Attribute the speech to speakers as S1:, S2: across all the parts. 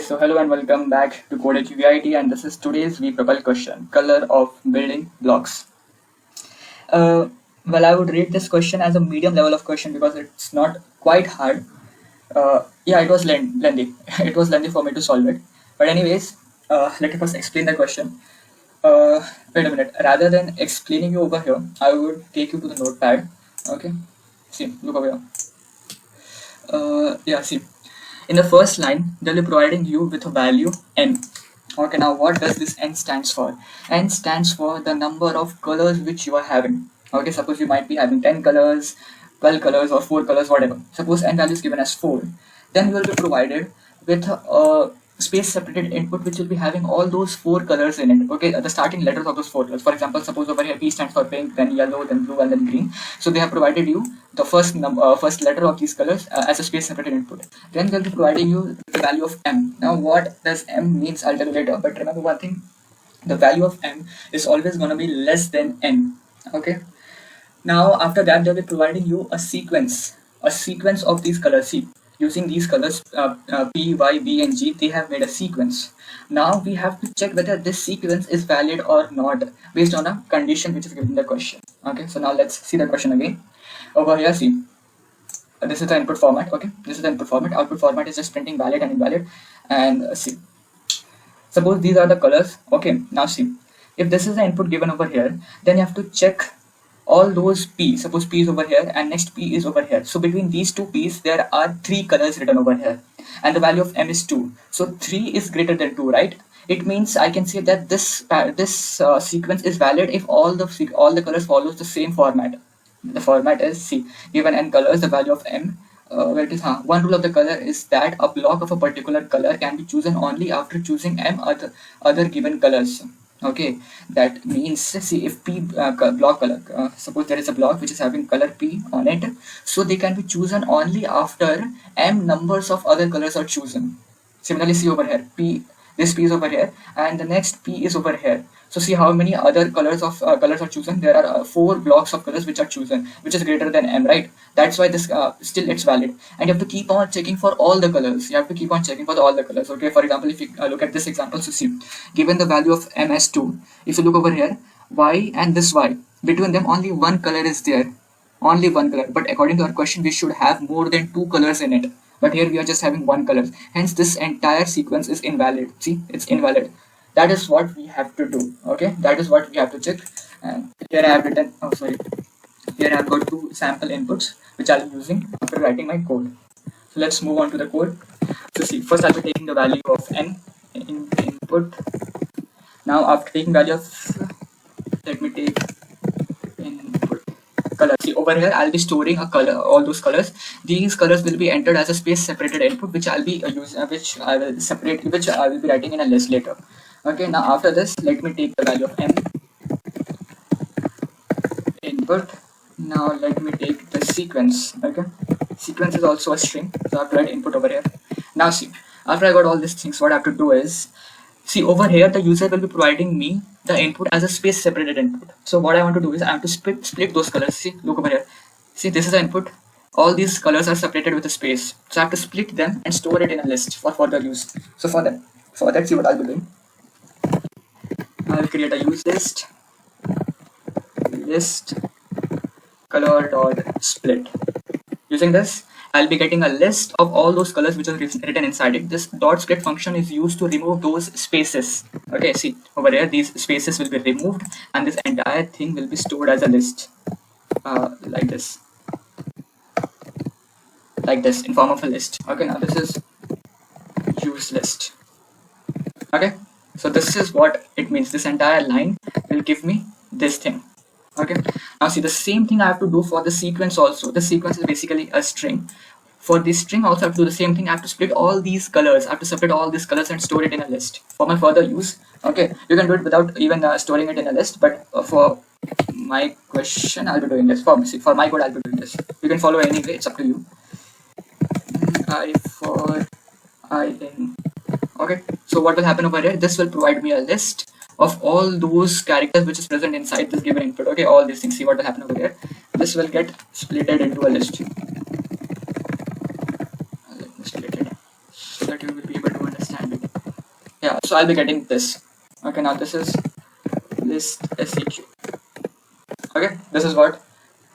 S1: So hello and welcome back to Code VIT, and this is today's Vpropel question, color of building blocks. Well, I would rate this question as a medium level of question because it's not quite hard. Yeah, it was lengthy. It was lengthy for me to solve it. But anyways, let me first explain the question. Wait a minute. Rather than explaining you over here, I would take you to the notepad. Okay. See, look over here. Yeah, see. In the first line, they'll be providing you with a value n. Okay, now what does this n stands for? N stands for the number of colors which you are having. Okay, suppose you might be having 10 colors, 12 colors, or 4 colors, whatever. Suppose n value is given as 4. Then you will be provided with a space separated input which will be having all those 4 colors in it. Okay, the starting letters of those 4 colors. For example, suppose over here P stands for pink, then yellow, then blue, and then green. So they have provided you the first letter of these colors as a space separated input. Then they'll be providing you the value of m. Now what does m means, I'll tell you later, but remember one thing, the value of m is always going to be less than n. Okay, now after that they'll be providing you a sequence of these colors. See, using these colors P, Y, B and G, they have made a sequence. Now we have to check whether this sequence is valid or not based on a condition which is given in the question. Okay, so now let's see the question again. Over here, see, this is the input format. Okay, this is the input format. Output format is just printing valid and invalid. And see, suppose these are the colors. Okay, now see, if this is the input given over here, then you have to check all those P. Suppose P is over here and next P is over here. So between these two P's, there are 3 colors written over here, and the value of m is 2. So 3 is greater than 2, right? It means I can say that this sequence is valid if all the colors follows the same format. The format is, see, given n colors, the value of m, where it is, one rule of the color is that a block of a particular color can be chosen only after choosing m other given colors. Okay, that means, see, if P block color, suppose there is a block which is having color P on it, so they can be chosen only after m numbers of other colors are chosen. Similarly, see over here, this P is over here and the next P is over here. So see how many other colors are chosen. There are 4 blocks of colors which are chosen, which is greater than m, right? That's why this still it's valid, and you have to keep on checking for all the colors. You have to keep on checking for all the colors. Okay, for example, if you look at this example, so see, given the value of m as 2, if you look over here, y and this y, between them only one color is there, only one color. But according to our question, we should have more than 2 colors in it. But here we are just having one color. Hence, this entire sequence is invalid. See, it's invalid. That is what we have to do. Okay, that is what we have to check. And here I have written, oh sorry, here I have got 2 sample inputs which I'll be using after writing my code. So let's move on to the code. So see, first I'll be taking the value of n in input. Now after taking value of, let me take input color. See, over here I'll be storing a color, all those colors. These colors will be entered as a space separated input, which I'll be using, which I will be writing in a list later. Okay, now after this, let me take the value of m input. Now let me take the sequence. Okay, sequence is also a string, so I have to write input over here. Now see, after I got all these things, what I have to do is, see, over here the user will be providing me the input as a space separated input. So what I want to do is I have to split those colors. See, look over here. See, this is the input. All these colors are separated with a space. So I have to split them and store it in a list for further use. So for that, see what I'll be doing. I'll create a use list color dot split. Using this, I'll be getting a list of all those colors which are written inside it. This dot split function is used to remove those spaces. Okay, see over here, these spaces will be removed and this entire thing will be stored as a list, like this in form of a list. Okay, now this is use list. Okay, so this is what it means. This entire line will give me this thing. Okay, now see, the same thing I have to do for the sequence also. The sequence is basically a string. For this string also I have to do the same thing. I have to split all these colors. I have to separate all these colors and store it in a list for my further use. Okay, you can do it without even storing it in a list, but for my question I'll be doing this. For my code I'll be doing this. You can follow anyway, it's up to you. I for I in. Okay, so what will happen over here? This will provide me a list of all those characters which is present inside this given input. Okay, all these things. See what will happen over here. This will get splitted into a list. Let me split it so that you will be able to understand it. So I'll be getting this. Okay, now this is list seq. Okay, this is what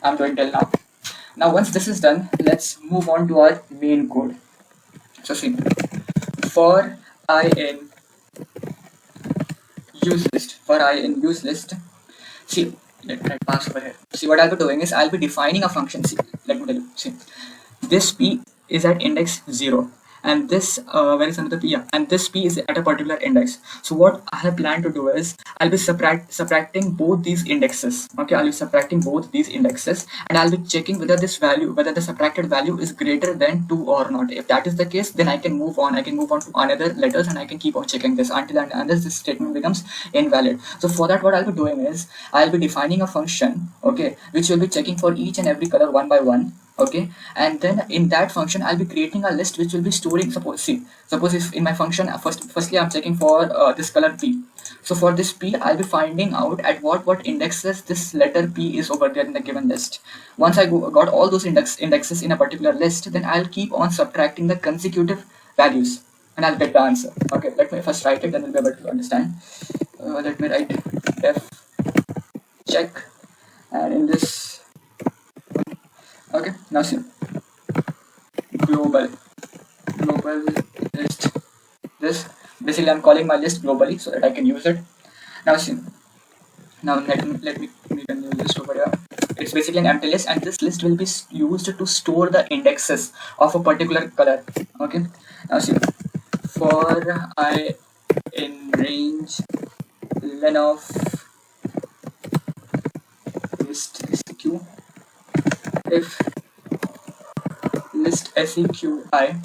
S1: I'm doing till now. Now once this is done, let's move on to our main code. So see, for I in use list, for I in use list, see, let me pass over here. See, what I'll be doing is I'll be defining a function. See, let me tell you. See, this p is at index 0, and this where is another p? Yeah, and this p is at a particular index. So what I have planned to do is I'll be subtracting both these indexes. Okay, I'll be subtracting both these indexes, and I'll be checking whether this value, whether the subtracted value is greater than 2 or not. If that is the case, then I can move on. I can move on to another letters, and I can keep on checking this unless this statement becomes invalid. So for that, what I'll be doing is I'll be defining a function, okay, which will be checking for each and every color one by one. Okay, and then in that function I'll be creating a list which will be storing, suppose if in my function firstly I'm checking for this color p. So for this p I'll be finding out at what indexes this letter p is over there in the given list. Once I got all those indexes in a particular list, then I'll keep on subtracting the consecutive values and I'll get the answer. Okay, let me first write it, then we'll be able to understand. Let me write def check, and in this, okay, now see, global list, this basically I'm calling my list globally so that I can use it. Now see, now let me make a new list over here. It's basically an empty list, and this list will be used to store the indexes of a particular color. Okay, now see, for I in range len of list seq, if list seqi I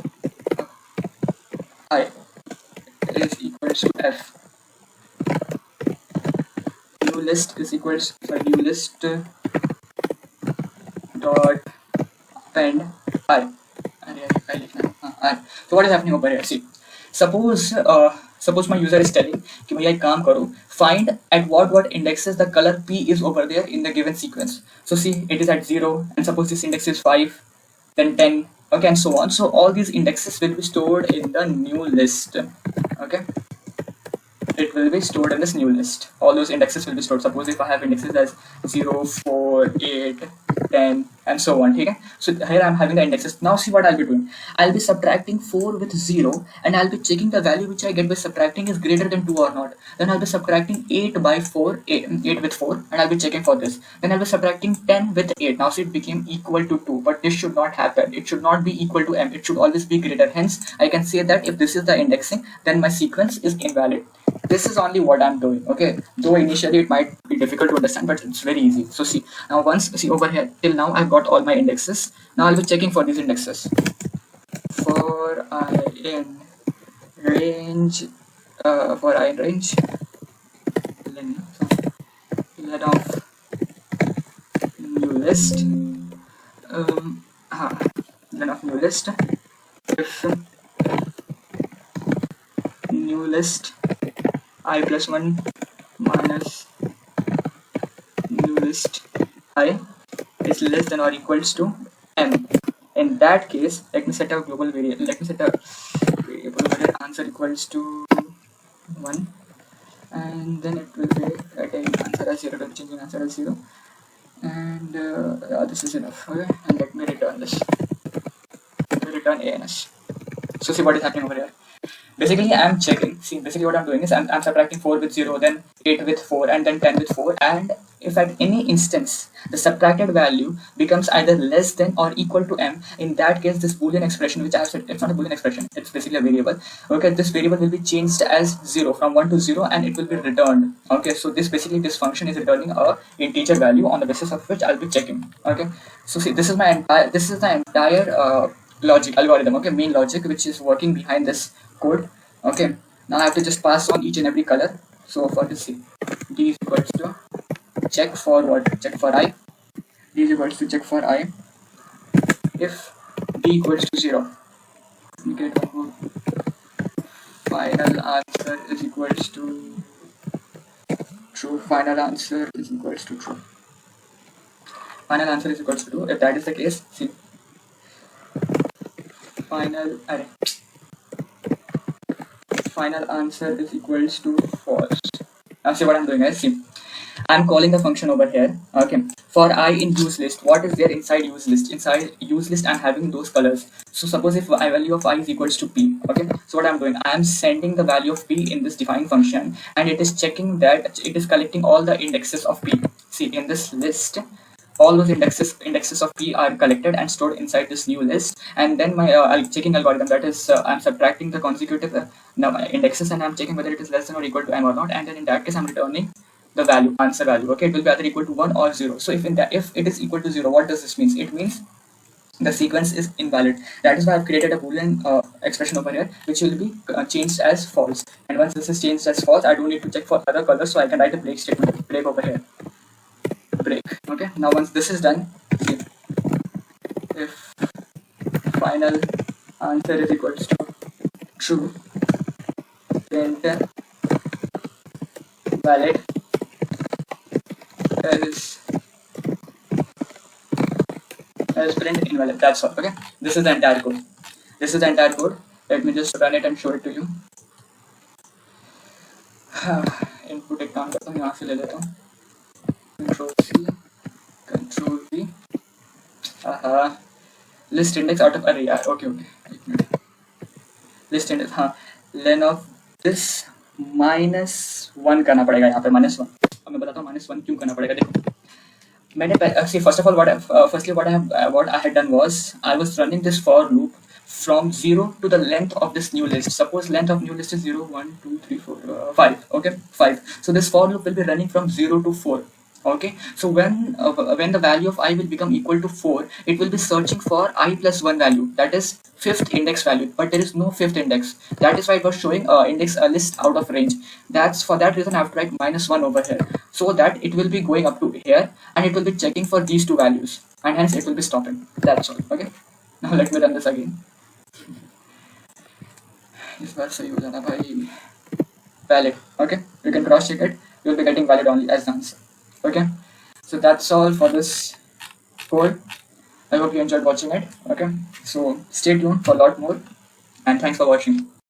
S1: is equals to f, new list is equals to new list dot append I. So what is happening over here? See, suppose my user is telling कि भैया एक काम करो, find at what indexes the color p is over there in the given sequence. So see, it is at 0, and suppose this index is 5, then 10, okay, and so on. So all these indexes will be stored in the new list. Okay, it will be stored in this new list. All those indexes will be stored. Suppose if I have indexes as 0, 4, 8, 10, and so on. Okay, so here I'm having the indexes. Now see what I'll be doing. I'll be subtracting 4 with 0, and I'll be checking the value which I get by subtracting is greater than 2 or not. Then I'll be subtracting 8 by 4, 8 with 4, and I'll be checking for this. Then I'll be subtracting 10 with 8. Now see, it became equal to 2, but this should not happen. It should not be equal to m. It should always be greater. Hence, I can say that if this is the indexing, then my sequence is invalid. This is only what I'm doing. Okay, though initially it might be difficult to understand, but it's very easy. So see, now once, see over here, till now I've got all my indexes. Now I'll be checking for these indexes. For I in range len of new list, len of new list, if new list I plus 1 minus new list I is less than or equals to m. In that case, let me set a global variable. Let me set a variable where answer equals to 1, and then it will be writing answer as 0, then changing answer as 0, and this is enough. Okay, and let me return this. Let me return ans. So see what is happening over here. Basically, I'm checking. See, basically what I'm doing is I'm subtracting 4 with 0, then 8 with 4, and then 10 with 4. And if at any instance the subtracted value becomes either less than or equal to m, in that case this boolean expression, which I've said, it's not a boolean expression, it's basically a variable. Okay, this variable will be changed as 0, from 1 to 0, and it will be returned. Okay, so this function is returning a integer value on the basis of which I'll be checking. Okay, so see, this is the entire logic algorithm. Okay, main logic which is working behind this code. Okay, now I have to just pass on each and every color. So for this, see, d is equals to check for what? Check for I. D is equals to check for I. If d equals to 0, we get final answer is equals to true. Final answer is equals to true. Final answer is equals to true. If that is the case, see, final array. final answer is equals to false. Now see what I'm doing is, see, I'm calling the function over here. Okay. For I in use list, what is there inside use list? Inside use list, I'm having those colors. So suppose if I value of I is equals to p. Okay. So what I'm doing, I am sending the value of p in this define function, and it is checking that it is collecting all the indexes of p. See, in this list, all those indexes of p are collected and stored inside this new list, and then my checking algorithm, that is I'm subtracting the consecutive indexes, and I'm checking whether it is less than or equal to m or not, and then in that case I'm returning the value, answer value. Okay, it will be either equal to 1 or 0. So if it is equal to 0, what does this mean? It means the sequence is invalid. That is why I've created a boolean expression over here, which will be changed as false. And once this is changed as false, I don't need to check for other colors, so I can write a break statement, break over here, break. Okay, now once this is done, see, if final answer is equals to true, then valid is print invalid. That's all. Okay, this is the entire code. This is the entire code. Let me just run it and show it to you. Input एक काम करता हूँ, यहाँ से ले लेता हूँ, Ctrl+C, Ctrl+V. List index out of, अरे यार, ओके ओके, एक मिनट, लिस्ट इंडेक्स, हाँ, लेन ऑफ दिस -1 करना पड़ेगा यहाँ पे, -1. अब मैं बताता हूँ -1 क्यों करना पड़ेगा. देखो, मैंने see, first of all, what I had done was I was running this for loop from 0 to the length of this new list. Suppose length of new list is 0, 1, 2, 3, 4, 5. Okay, 5. So this for loop will be running from 0 to 4. Okay, so when the value of I will become equal to 4, it will be searching for I plus 1 value, that is 5th index value, but there is no 5th index. That is why it was showing index list out of range. That's for that reason I have to write -1 over here, so that it will be going up to here and it will be checking for these two values, and hence it will be stopping. That's all. Okay, now let me run this again. इस बार सही हो जाना भाई. Valid. Okay, you can cross check it. You'll be getting valid only as the answer. Okay, so that's all for this code. I hope you enjoyed watching it. Okay, so stay tuned for a lot more, and thanks for watching.